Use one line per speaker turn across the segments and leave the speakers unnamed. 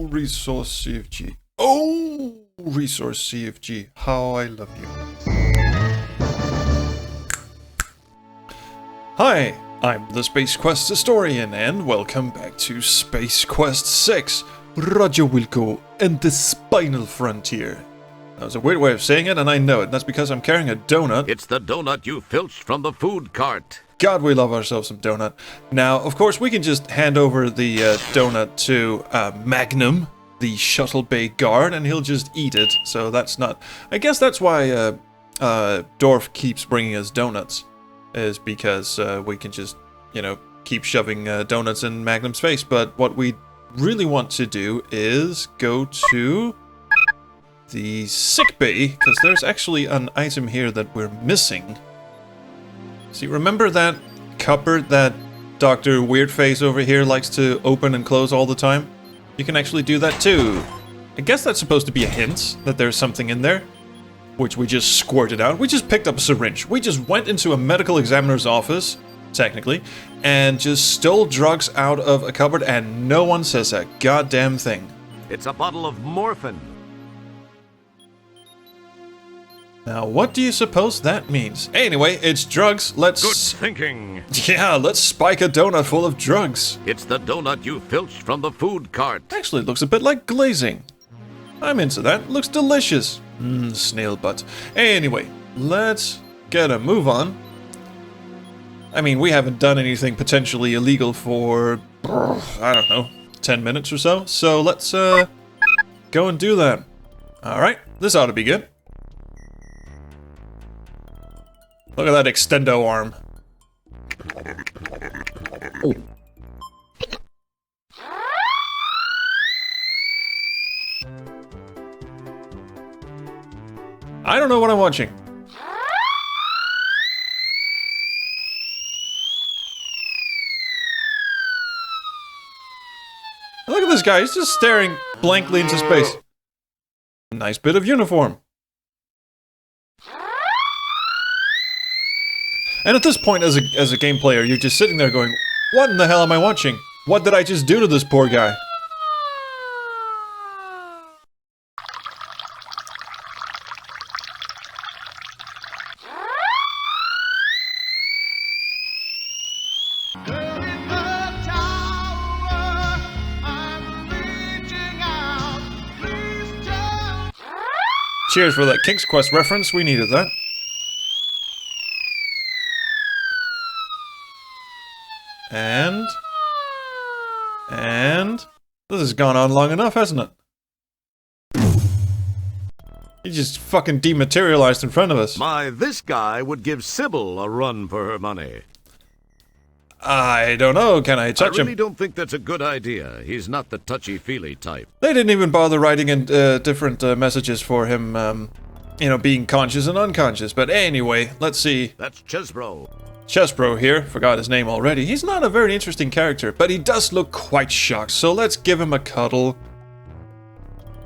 Resource CFG. Oh, Resource CFG. How I love you. Hi, I'm the Space Quest historian, and welcome back to Space Quest 6. Roger Wilco and the Spinal Frontier. That was a weird way of saying it, and I know it. That's because I'm carrying a donut.
It's the donut you filched from the food cart.
God, we love ourselves some donut. Now, of course, we can just hand over the donut to Magnum, the shuttle bay guard, and he'll just eat it. So that's not... I guess that's why Dorf keeps bringing us donuts, is because we can just, you know, keep shoving donuts in Magnum's face. But what we really want to do is go to the sick bay, because there's actually an item here that we're missing. See, remember that cupboard that Dr. Weirdface over here likes to open and close all the time? You can actually do that too. I guess that's supposed to be a hint that there's something in there, which we just squirted out. We just picked up a syringe. We just went into a medical examiner's office, technically, and just stole drugs out of a cupboard, and no one says a goddamn thing.
It's a bottle of morphine.
Now, what do you suppose that means? Anyway, it's drugs. Let's...
Good thinking.
Yeah, let's spike a donut full of drugs.
It's the donut you filched from the food cart.
Actually, it looks a bit like glazing. I'm into that. Looks delicious. Snail butt. Anyway, let's get a move on. I mean, we haven't done anything potentially illegal for, I don't know, 10 minutes or so. So let's go and do that. Alright, this ought to be good. Look at that extendo arm. Oh. I don't know what I'm watching. Look at this guy, he's just staring blankly into space. Nice bit of uniform. And at this point, as a game player, you're just sitting there going, what in the hell am I watching? What did I just do to this poor guy? Cheers for that King's Quest reference, we needed that. And this has gone on long enough, hasn't it? He just fucking dematerialized in front of us.
My, this guy would give Sybil a run for her money.
I don't know, can I touch him?
I really don't think that's a good idea. He's not the touchy-feely type.
They didn't even bother writing in different messages for him, you know, being conscious and unconscious. But anyway, let's see.
That's Chesbro.
Chesbro here, forgot his name already. He's not a very interesting character, but he does look quite shocked, so let's give him a cuddle.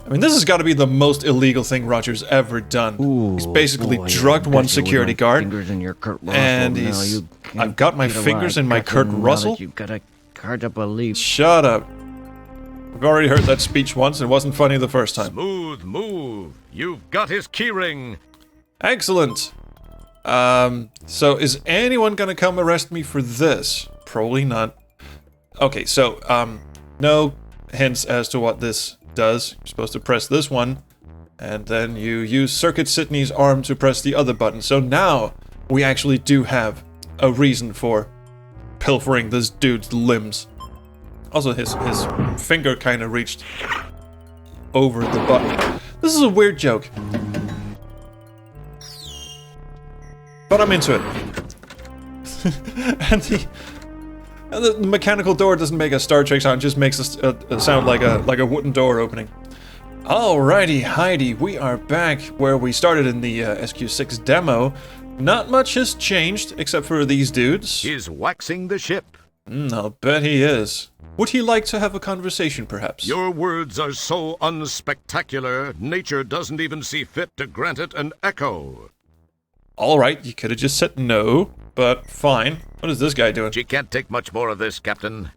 I mean, this has got to be the most illegal thing Roger's ever done.
Ooh,
he's basically
boy,
drugged one security guard,
in your Kurt Russell.
and he's... I've got my fingers in my Kurt Russell?
You've got a hard to believe.
Shut up. We've already heard that speech once, and it wasn't funny the first time.
Smooth move. You've got his keyring.
Excellent. So is anyone gonna come arrest me for this? Probably not. Okay, so, no hints as to what this does. You're supposed to press this one, and then you use Circuit Sydney's arm to press the other button. So now, we actually do have a reason for pilfering this dude's limbs. Also, his finger kind of reached over the button. This is a weird joke. But I'm into it. and the mechanical door doesn't make a Star Trek sound, just makes a sound like a wooden door opening. Alrighty, Heidi, we are back where we started in the SQ6 demo. Not much has changed, except for these dudes.
He's waxing the ship.
I'll bet he is. Would he like to have a conversation, perhaps?
Your words are so unspectacular, nature doesn't even see fit to grant it an echo.
Alright, you could have just said no, but fine. What is this guy doing?
She can't take much more of this, Captain.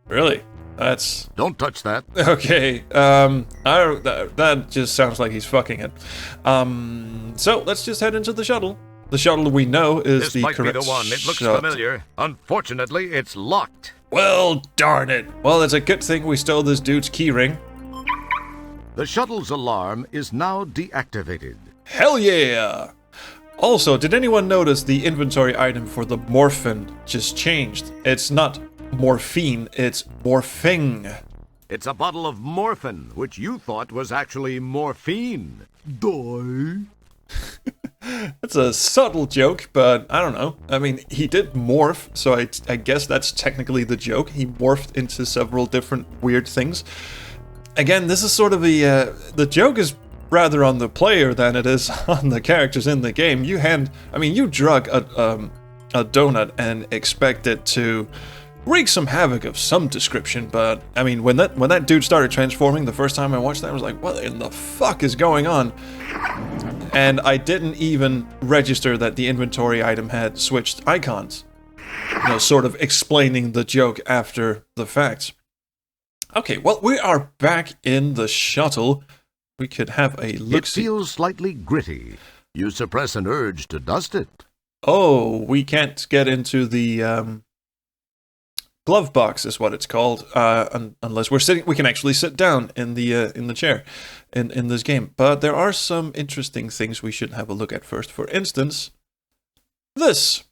Really? That's...
Don't touch that.
Okay, that just sounds like he's fucking it. So let's just head into the shuttle. The shuttle we know is
This
the
might be
correct
the one. It looks
shuttle.
familiar. Unfortunately, it's locked.
Well, darn it. Well, it's a good thing we stole this dude's keyring.
The shuttle's alarm is now deactivated.
Hell yeah! Also, did anyone notice the inventory item for the morphin just changed? It's not morphine, it's morphing.
It's a bottle of morphin, which you thought was actually morphine. Die.
It's a subtle joke, but I don't know. I mean, he did morph, so I guess that's technically the joke. He morphed into several different weird things. Again, this is sort of the joke is rather on the player than it is on the characters in the game. You drug a donut and expect it to wreak some havoc of some description, but I mean, when that dude started transforming the first time I watched that, I was like, what in the fuck is going on? And I didn't even register that the inventory item had switched icons. You know, sort of explaining the joke after the fact. Okay, well, we are back in the shuttle. We could have a look-see.
It feels slightly gritty. You suppress an urge to dust it.
Oh, we can't get into the glove box, is what it's called, unless we're sitting. We can actually sit down in the chair in this game. But there are some interesting things we should have a look at first. For instance, this.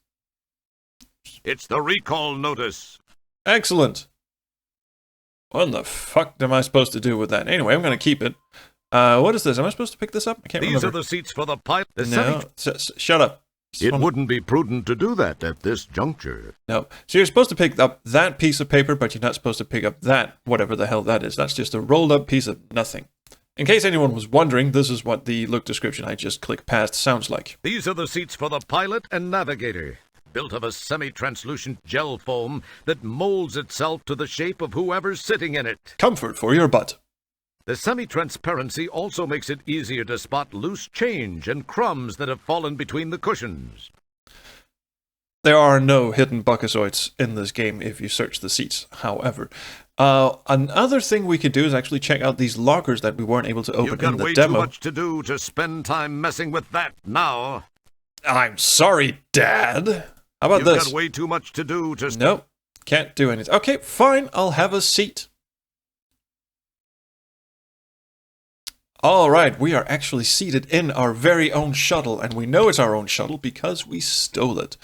It's the recall notice.
Excellent. What in the fuck am I supposed to do with that? Anyway, I'm going to keep it. What is this? Am I supposed to pick this up? I can't remember.
These are the seats for the pilot.
No, shut up.
It wouldn't be prudent to do that at this juncture.
No. So you're supposed to pick up that piece of paper, but you're not supposed to pick up that, whatever the hell that is. That's just a rolled up piece of nothing. In case anyone was wondering, this is what the look description I just clicked past sounds like.
These are the seats for the pilot and navigator, built of a semi-translucent gel foam that molds itself to the shape of whoever's sitting in it.
Comfort for your butt.
The semi-transparency also makes it easier to spot loose change and crumbs that have fallen between the cushions.
There are no hidden buckazoids in this game if you search the seats, however. Another thing we could do is actually check out these lockers that we weren't able to open in the demo.
You've got way too much to do to spend time messing with that now.
I'm sorry, Dad. How about this?
You've got way too much to do to...
Nope, can't do anything. Okay, fine, I'll have a seat. All right, we are actually seated in our very own shuttle, and we know it's our own shuttle because we stole it.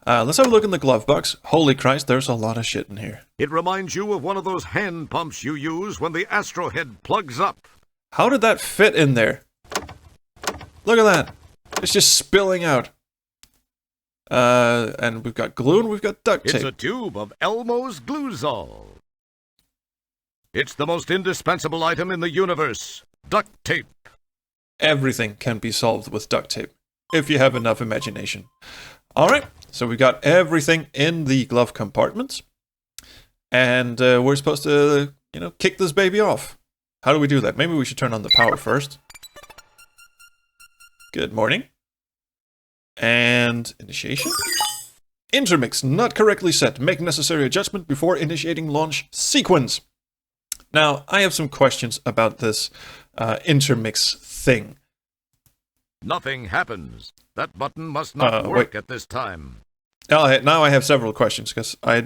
Let's have a look in the glove box. Holy Christ, there's a lot of shit in here.
It reminds you of one of those hand pumps you use when the astrohead plugs up.
How did that fit in there? Look at that. It's just spilling out. And we've got glue and we've got duct tape.
It's a tube of Elmo's Gluezol. It's the most indispensable item in the universe. Duct tape.
Everything can be solved with duct tape, if you have enough imagination. Alright, so we got everything in the glove compartments. And we're supposed to, kick this baby off. How do we do that? Maybe we should turn on the power first. Good morning. And initiation. Intermix not correctly set. Make necessary adjustment before initiating launch sequence. Now, I have some questions about this intermix thing.
Nothing happens. That button must not work at this time.
Now I have several questions because I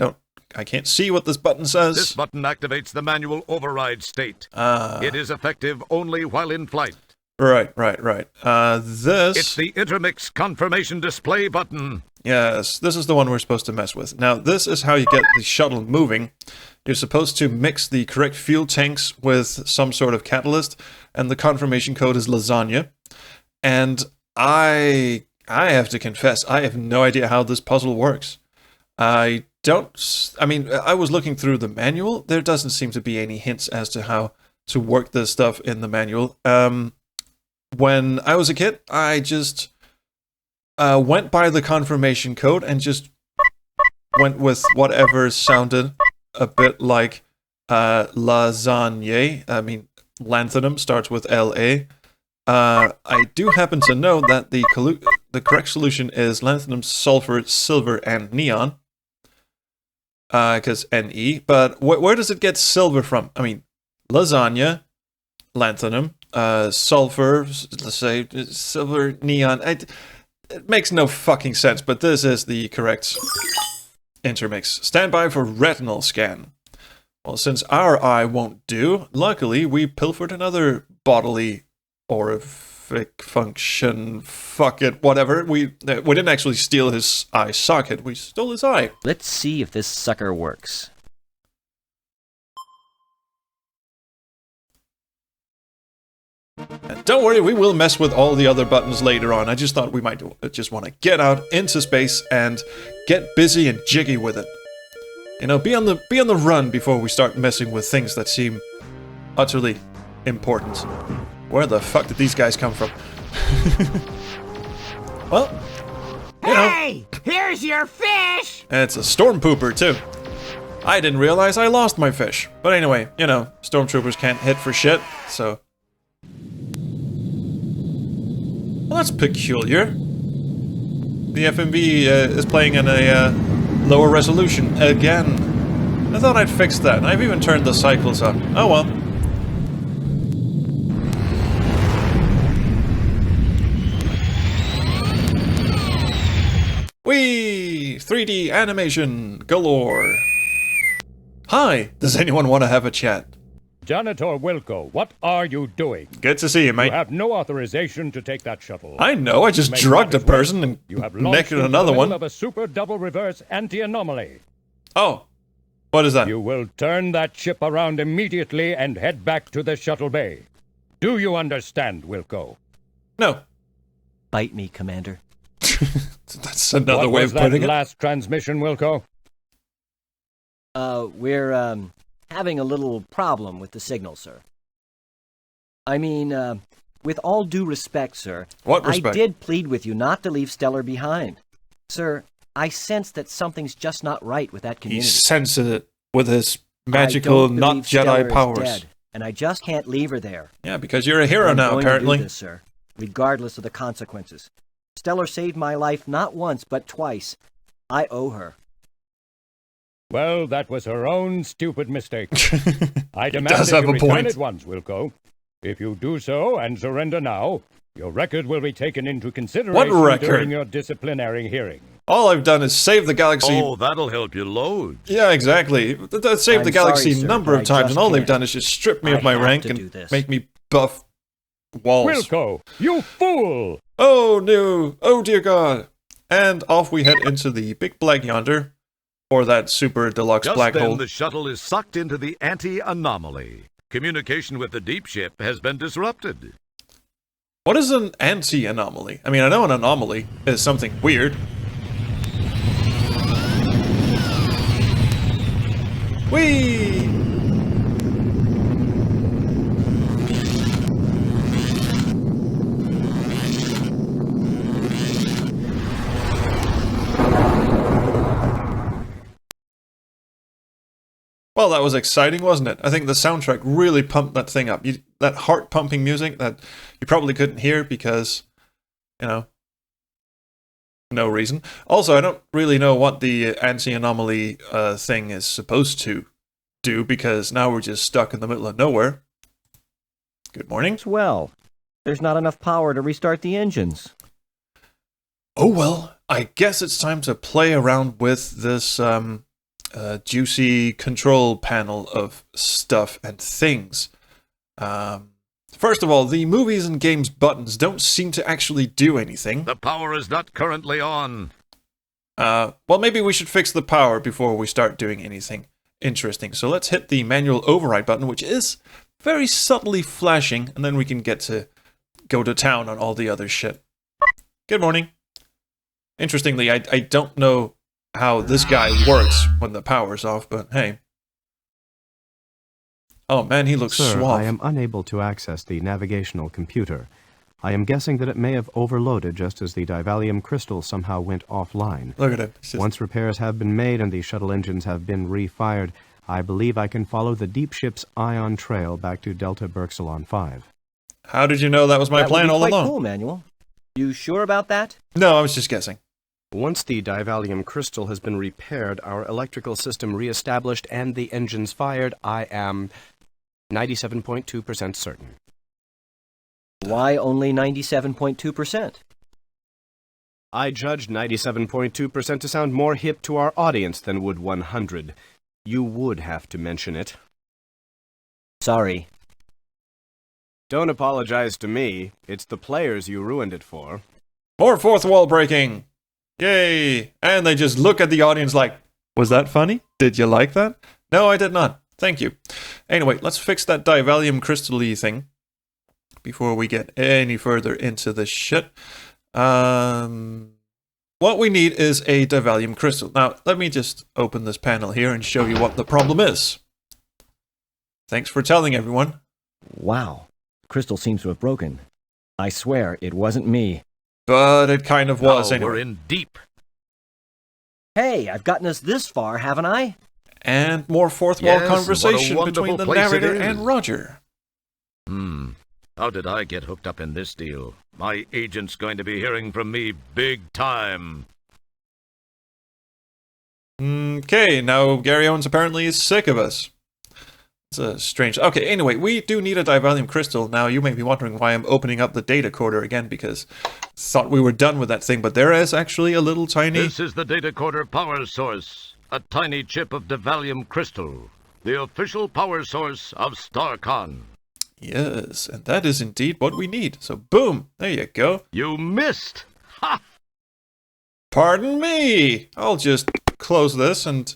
can't see what this button says.
This button activates the manual override state. It is effective only while in flight.
Right. This...
It's the intermix confirmation display button.
Yes, this is the one we're supposed to mess with. Now, this is how you get the shuttle moving. You're supposed to mix the correct fuel tanks with some sort of catalyst, and the confirmation code is lasagna. And I have to confess, I have no idea how this puzzle works. I was looking through the manual. There doesn't seem to be any hints as to how to work this stuff in the manual. When I was a kid, I just went by the confirmation code and just went with whatever sounded a bit like lasagne. I mean, lanthanum starts with L-A. I do happen to know that the correct solution is lanthanum, sulfur, silver, and neon. because NE, but where does it get silver from? I mean, lasagna, lanthanum, sulfur, let's say, silver, neon. It makes no fucking sense, but this is the correct intermix. Stand by for retinal scan. Well, since our eye won't do, luckily we pilfered another bodily orific function. Fuck it, whatever. We didn't actually steal his eye socket. We stole his eye.
Let's see if this sucker works.
And don't worry, we will mess with all the other buttons later on. I just thought we might just want to get out into space and get busy and jiggy with it. You know, be on the run before we start messing with things that seem utterly important. Where the fuck did these guys come from? Well, you know.
Hey, here's your fish!
And it's a storm pooper too. I didn't realize I lost my fish. But anyway, you know, stormtroopers can't hit for shit, so. Well, that's peculiar. The FMV is playing in a lower resolution again. I thought I'd fixed that. I've even turned the cycles up. Oh well. Whee! 3D animation galore. Hi, does anyone want to have a chat?
Janitor Wilco, what are you doing?
Good to see you, mate.
You have no authorization to take that shuttle.
I know, I just drugged a person and
you have
naked another one.
of a super double reverse anti-anomaly.
Oh, what is that?
You will turn that ship around immediately and head back to the shuttle bay. Do you understand, Wilco?
No.
Bite me, Commander.
That's another way of putting it.
What was that last transmission, Wilco?
We're, having a little problem with the signal, sir. I mean, with all due respect, sir.
What respect?
I did plead with you not to leave Stellar behind. Sir, I sense that something's just not right with that community.
He sensed it with his magical, not Jedi powers.
Dead, and I just can't leave her there.
Yeah, because you're a hero now,
I'm
apparently.
going to do this, sir, regardless of the consequences. Stellar saved my life not once, but twice. I owe her.
Well, that was her own stupid mistake. I demand
does
that
have
you
a
return
point.
at once, Wilco. If you do so and surrender now, your record will be taken into consideration
What record?
during your disciplinary hearing.
All I've done is save the galaxy.
Oh, that'll help you loads.
Yeah, exactly. Saved the
I'm
galaxy
sorry,
a
sir,
number
but
of
I
times,
just
and all they've
can't.
done is just strip me
I
of my
have
rank
to do
and
this.
make me buff walls.
Wilco, you fool!
Oh no! Oh dear God! And off we head into the big black yonder, or that super deluxe
Just
black
then,
hole.
the shuttle is sucked into the anti-anomaly. Communication with the deep ship has been disrupted.
What is an anti-anomaly? I mean, I know an anomaly is something weird. Whee! Well, that was exciting, wasn't it? I think the soundtrack really pumped that thing up. That heart-pumping music that you probably couldn't hear because, you know, no reason. Also, I don't really know what the anti-anomaly thing is supposed to do because now we're just stuck in the middle of nowhere. Good morning.
Well, there's not enough power to restart the engines.
Oh well, I guess it's time to play around with this juicy control panel of stuff and things. First of all, the movies and games buttons don't seem to actually do anything.
The power is not currently on.
Well, maybe we should fix the power before we start doing anything interesting. So let's hit the manual override button, which is very subtly flashing, and then we can get to go to town on all the other shit. Good morning. Interestingly, I don't know how this guy works when the power's off, but hey. Oh man, he looks
Sir,
suave.
I am unable to access the navigational computer. I am guessing that it may have overloaded just as the divalium crystal somehow went offline.
Look at it. It's just-
Once repairs have been made and the shuttle engines have been refired, I believe I can follow the deep ship's ion trail back to Delta Berxilon 5.
How did you know that was my
That
plan
would be
all
quite
along?
cool, Manuel. You sure about that?
No, I was just guessing.
Once the divalium crystal has been repaired, our electrical system reestablished, and the engines fired, I am 97.2% certain.
Why only 97.2%?
I judge 97.2% to sound more hip to our audience than would 100. You would have to mention it.
Sorry.
Don't apologize to me. It's the players you ruined it for.
More fourth wall breaking! Yay! And they just look at the audience like, was that funny? Did you like that? No, I did not. Thank you. Anyway, let's fix that divalium crystal-y thing before we get any further into this shit. What we need is a divalium crystal. Now, let me just open this panel here and show you what the problem is. Thanks for telling everyone.
Wow. Crystal seems to have broken. I swear it wasn't me.
But it kind of was
Now
anyway.
we're in deep.
Hey, I've gotten us this far, haven't I?
And more fourth wall
Yes,
conversation
what a
between the
wonderful place it
narrator
is.
and Roger.
How did I get hooked up in this deal? My agent's going to be hearing from me big time.
Okay, now Gary Owens apparently is sick of us. It's a strange... Okay, anyway, we do need a divalium crystal. Now, you may be wondering why I'm opening up the data coder again, because I thought we were done with that thing, but there is actually a little tiny...
This is the data quarter power source. A tiny chip of divalium crystal. The official power source of StarCon.
Yes, and that is indeed what we need. So, boom, there you go.
You missed! Ha!
Pardon me! I'll just close this and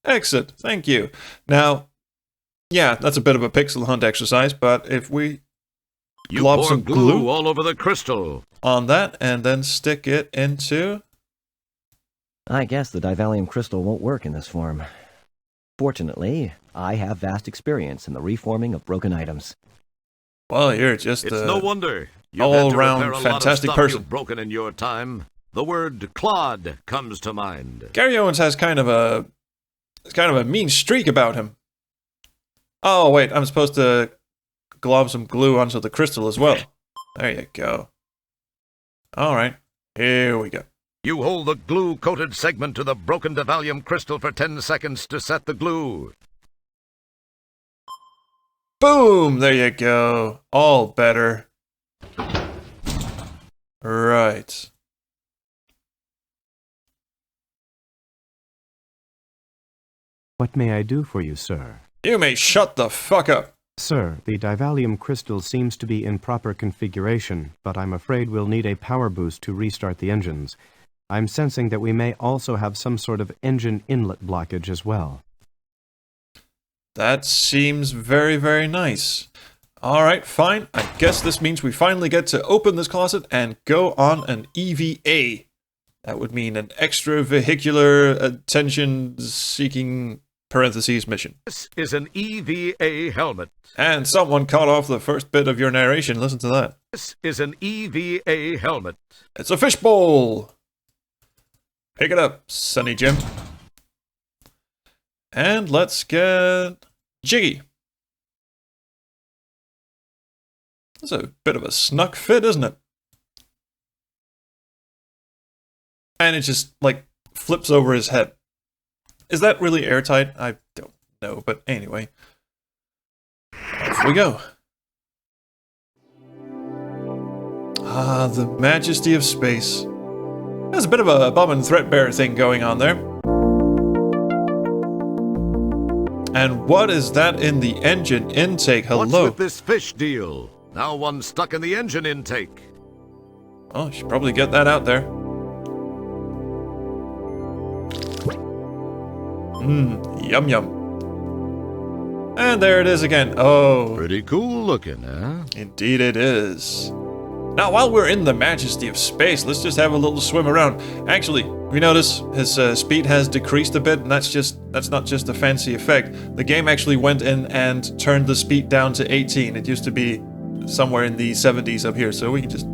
exit. Thank you. Now, yeah, that's a bit of a pixel hunt exercise, but if we
You
glob
pour
some
glue
glue
all over the crystal.
on that and then stick it into...
I guess the divalium crystal won't work in this form. Fortunately, I have vast experience in the reforming of broken items.
Well, you're just
It's
a
no wonder. You've
all
had to
round
repair a lot of
fantastic
stuff
person.
You've broken in your time. The word clod comes to mind.
Gary Owens has kind of a mean streak about him. Oh, wait, I'm supposed to glob some glue onto the crystal as well. There you go. All right, here we go.
You hold the glue-coated segment to the broken divalium crystal for 10 seconds to set the glue.
Boom! There you go. All better. Right.
What may I do for you, sir?
You may shut the fuck up.
Sir, the divalium crystal seems to be in proper configuration, but I'm afraid we'll need a power boost to restart the engines. I'm sensing that we may also have some sort of engine inlet blockage as well.
That seems very, very nice. All right, fine. I guess this means we finally get to open this closet and go on an EVA. That would mean an extra-vehicular attention-seeking parentheses mission.
This is an EVA helmet.
And someone cut off the first bit of your narration. Listen to that.
This is an EVA helmet.
It's a fishbowl. Pick it up, Sonny Jim. And let's get jiggy. That's a bit of a snuck fit, isn't it? And it just, like, flips over his head. Is that really airtight? I don't know, but anyway. Off we go. Ah, the majesty of space. There's a bit of a Bob and Threadbare thing going on there. And what is that in the engine intake? Hello?
What's with this fish deal? Now one's stuck in the engine intake.
Oh, should probably get that out there. Yum yum. And there it is again. Oh,
Pretty cool looking, huh?
indeed it is. Now, while we're in the majesty of space, let's just have a little swim around. Actually, we notice his speed has decreased a bit, and that's not just a fancy effect. The game actually went in and turned the speed down to 18. It used to be somewhere in the 70s up here, so we can just...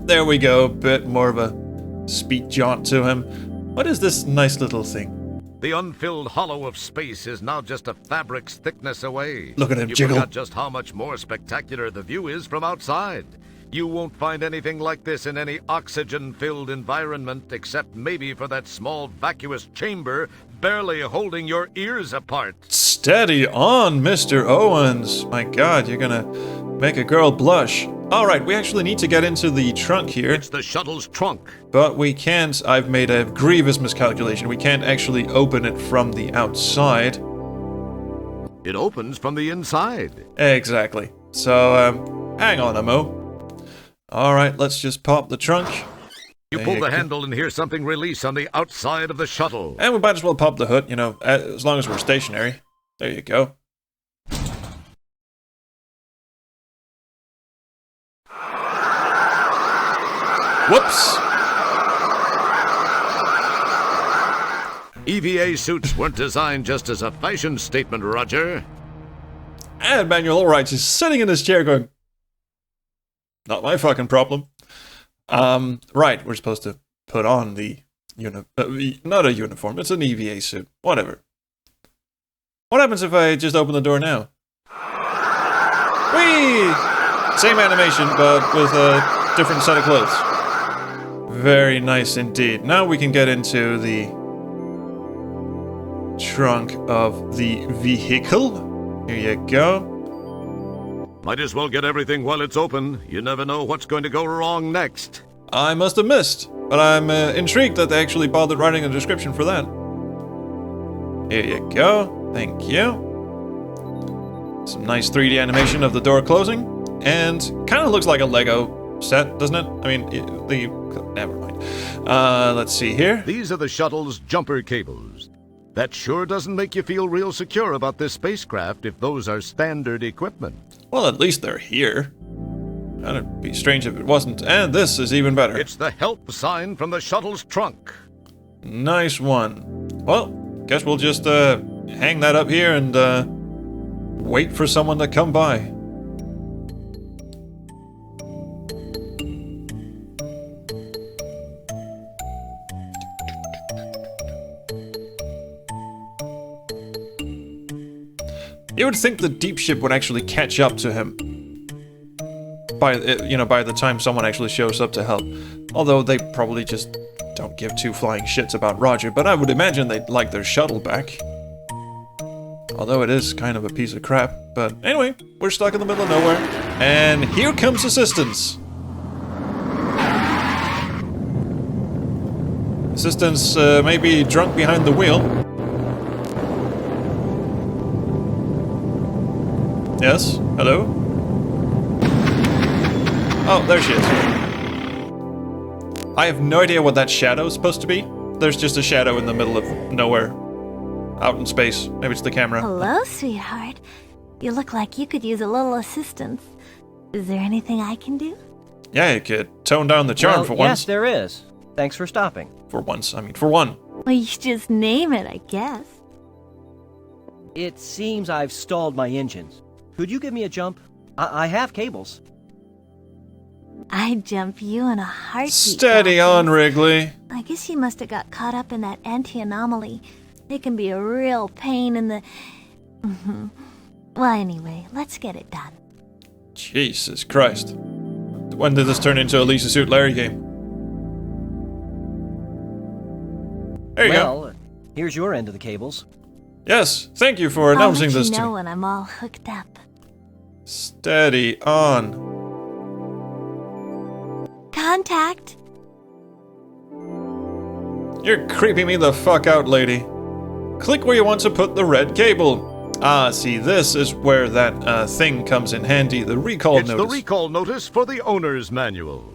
there we go, bit more of a speed jaunt to him. What is this nice little thing?
The unfilled hollow of space is now just a fabric's thickness away.
Look at him
You
jiggle.
forgot just how much more spectacular the view is from outside. You won't find anything like this in any oxygen-filled environment, except maybe for that small vacuous chamber barely holding your ears apart.
Steady on, Mr. Owens. My God, you're gonna make a girl blush. All right, we actually need to get into the trunk here.
It's the shuttle's trunk.
But we can't. I've made a grievous miscalculation. We can't actually open it from the outside.
It opens from the inside.
Exactly. So, hang on, Amo. Alright, let's just pop the trunk.
You pull the handle and hear something release on the outside of the shuttle.
And we might as well pop the hood, you know, as long as we're stationary. There you go. Whoops!
EVA suits weren't designed just as a fashion statement, Roger.
And Manuel Allright's is sitting in his chair going, not my fucking problem. Right, we're supposed to put on the not a uniform, it's an EVA suit. Whatever. What happens if I just open the door now? Whee! Same animation, but with a different set of clothes. Very nice indeed. Now we can get into the trunk of the vehicle. Here you go.
Might as well get everything while it's open. You never know what's going to go wrong next.
I must have missed, but I'm intrigued that they actually bothered writing a description for that. Here you go. Thank you. Some nice 3D animation of the door closing, and kind of looks like a Lego set, doesn't it? I mean, never mind. Let's see here.
These are the shuttle's jumper cables. That sure doesn't make you feel real secure about this spacecraft if those are standard equipment.
Well, at least they're here. That'd be strange if it wasn't. And this is even better.
It's the help sign from the shuttle's trunk.
Nice one. Well, guess we'll just hang that up here and wait for someone to come by. You would think the deep ship would actually catch up to him by the time someone actually shows up to help. Although they probably just don't give two flying shits about Roger, but I would imagine they'd like their shuttle back. Although it is kind of a piece of crap. But anyway, we're stuck in the middle of nowhere, and here comes assistance. Assistance may be drunk behind the wheel. Yes? Hello? Oh, there she is. I have no idea what that shadow is supposed to be. There's just a shadow in the middle of nowhere. Out in space. Maybe it's the camera.
Hello, sweetheart. You look like you could use a little assistance. Is there anything I can do?
Yeah, you could tone down the charm for once.
Yes, there is. Thanks for stopping.
For once. I mean, for one.
Well, you just name it, I guess.
It seems I've stalled my engines. Could you give me a jump? I have cables.
I'd jump you in a heartbeat.
Steady on, Wrigley.
I guess you must have got caught up in that anti-anomaly. It can be a real pain in the... Well, anyway, let's get it done.
Jesus Christ. When did this turn into a Lisa Suit Larry game? There you go.
Well, here's your end of the cables.
Yes, thank you for announcing this to
I'll let you know
me.
when I'm all hooked up.
Steady on.
Contact!
You're creeping me the fuck out, lady. Click where you want to put the red cable. Ah, see, this is where that thing comes in handy, the recall
It's
notice.
the recall notice for the owner's manual.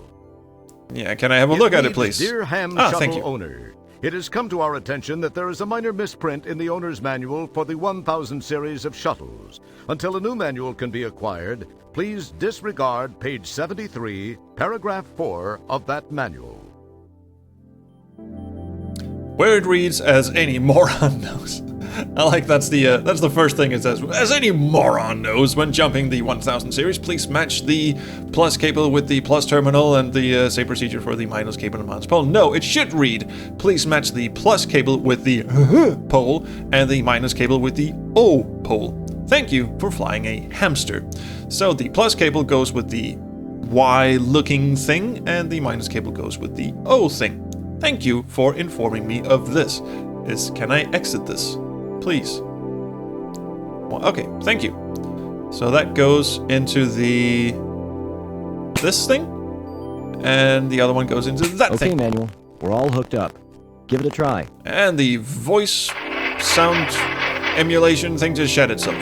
Yeah, can I have a look at it,
Reads,
please?
Dear Ham
thank
Shuttle
you.
owner, it has come to our attention that there is a minor misprint in the owner's manual for the 1000 series of shuttles. Until a new manual can be acquired, please disregard page 73, paragraph 4 of that manual.
Where it reads, as any moron knows. I like that's the first thing it says. As any moron knows, when jumping the 1000 series, please match the plus cable with the plus terminal and the same procedure for the minus cable and minus pole. No, it should read, please match the plus cable with the pole and the minus cable with the O pole. Thank you for flying a hamster. So the plus cable goes with the Y-looking thing, and the minus cable goes with the O thing. Thank you for informing me of this. Can I exit this? Please. Well, okay, thank you. So that goes into this thing, and the other one goes into that thing.
Okay, Manual. We're all hooked up. Give it a try.
And the voice sound emulation thing just shed itself.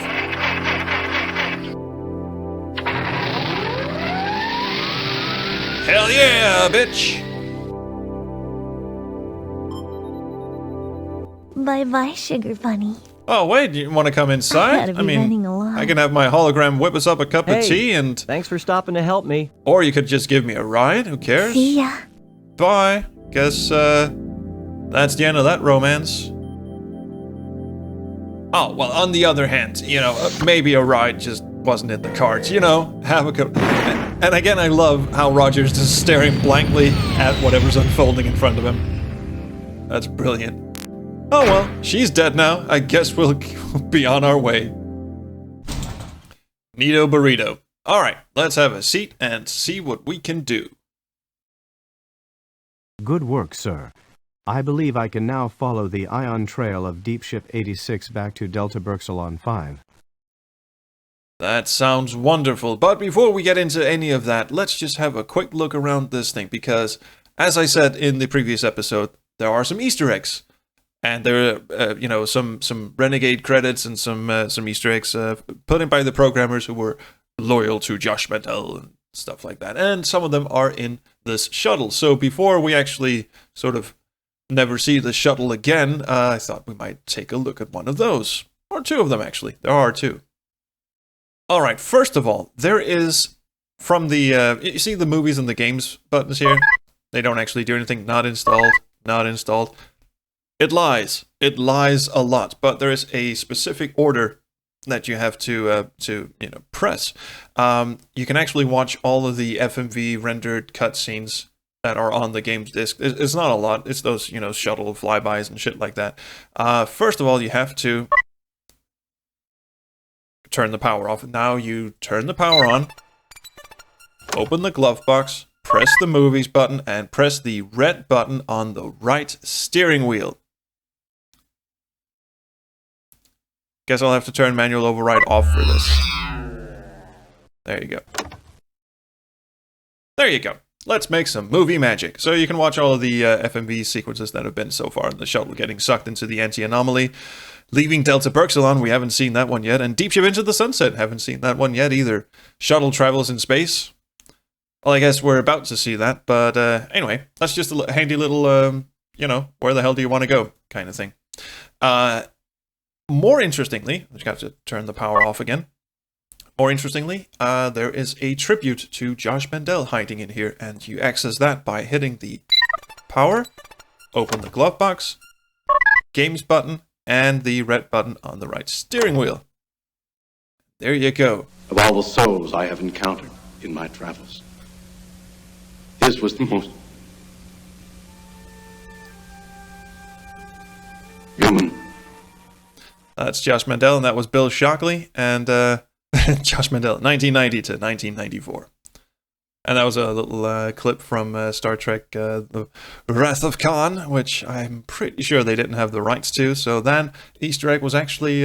Hell yeah, bitch!
Bye-bye, Sugar Bunny.
Oh, wait, you want to come inside?
I gotta be running along.
I can have my hologram whip us up a cup of tea and...
Thanks for stopping to help me.
Or you could just give me a ride, who cares?
See ya.
Bye. Guess, that's the end of that romance. Oh, well, on the other hand, you know, maybe a ride just wasn't in the cards, you know, have a cup... And again, I love how Roger's just staring blankly at whatever's unfolding in front of him. That's brilliant. Oh well, she's dead now. I guess we'll be on our way. Neato burrito. Alright, let's have a seat and see what we can do.
Good work, sir. I believe I can now follow the ion trail of Deep Ship 86 back to Delta Berxalon 5.
That sounds wonderful, but before we get into any of that, let's just have a quick look around this thing, because, as I said in the previous episode, there are some Easter eggs. And there are, you know, some Renegade credits and some Easter eggs put in by the programmers who were loyal to Josh Mantell and stuff like that. And some of them are in this shuttle. So before we actually sort of never see the shuttle again, I thought we might take a look at one of those. Or two of them, actually. There are two. All right, first of all, there is from the, you see the movies and the games buttons here? They don't actually do anything. Not installed, not installed. It lies. It lies a lot, but there is a specific order that you have to press. You can actually watch all of the FMV rendered cutscenes that are on the game's disc. It's not a lot. It's those, you know, shuttle flybys and shit like that. First of all, you have to turn the power off. Now you turn the power on, open the glove box, press the movies button, and press the red button on the right steering wheel. Guess I'll have to turn manual override off for this. There you go. There you go. Let's make some movie magic. So you can watch all of the FMV sequences that have been so far in the shuttle getting sucked into the anti-anomaly. Leaving Delta Berxalon, we haven't seen that one yet. And Deep Ship Into the Sunset, haven't seen that one yet either. Shuttle travels in space. Well, I guess we're about to see that. But anyway, that's just a handy little, you know, where the hell do you want to go kind of thing. More interestingly, I just have to turn the power off again. More interestingly, there is a tribute to Josh Mandel hiding in here, and you access that by hitting the power, open the glove box, games button, and the red button on the right steering wheel. There you go.
Of all the souls I have encountered in my travels, his was the most human.
That's Josh Mandel, and that was Bill Shockley, and Josh Mandel, 1990 to 1994. And that was a little clip from Star Trek The Wrath of Khan, which I'm pretty sure they didn't have the rights to, so that Easter egg was actually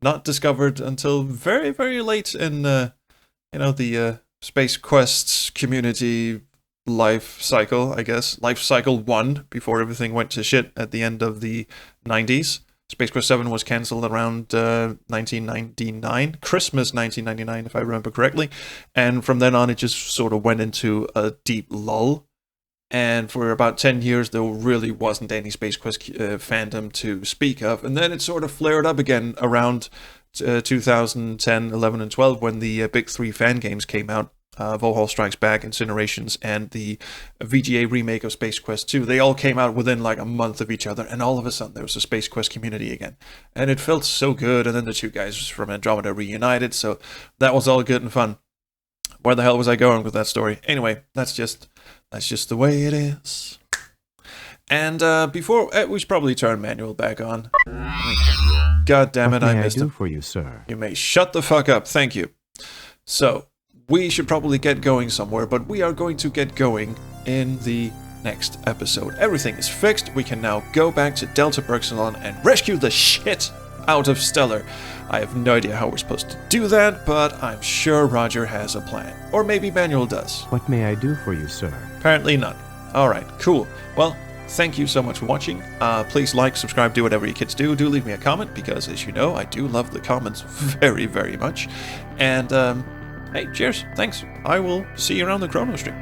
not discovered until very, very late in, you know, the Space Quest's community life cycle, I guess. Life cycle 1, before everything went to shit at the end of the 90s. Space Quest 7 was cancelled around 1999, Christmas 1999, if I remember correctly. And from then on, it just sort of went into a deep lull. And for about 10 years, there really wasn't any Space Quest fandom to speak of. And then it sort of flared up again around 2010, 11, and 12, when the big three fan games came out. Valhalla Strikes Back, Incinerations, and the VGA remake of Space Quest 2. They all came out within like a month of each other, and all of a sudden there was a Space Quest community again. And it felt so good, and then the two guys from Andromeda reunited, so that was all good and fun. Where the hell was I going with that story? Anyway, that's just the way it is. And before, we should probably turn manual back on. God damn it, I missed
What may I
him.
do for you, sir?
You may shut the fuck up, thank you. So, we should probably get going somewhere, but we are going to get going in the next episode. Everything is fixed. We can now go back to Delta Berxilon and rescue the shit out of Stellar. I have no idea how we're supposed to do that, but I'm sure Roger has a plan. Or maybe Manuel does.
What may I do for you, sir?
Apparently none. Alright, cool. Well, thank you so much for watching. Please like, subscribe, do whatever you kids do. Do leave me a comment, because as you know, I do love the comments very, very much. And, hey, cheers. Thanks. I will see you around the Chrono Stream.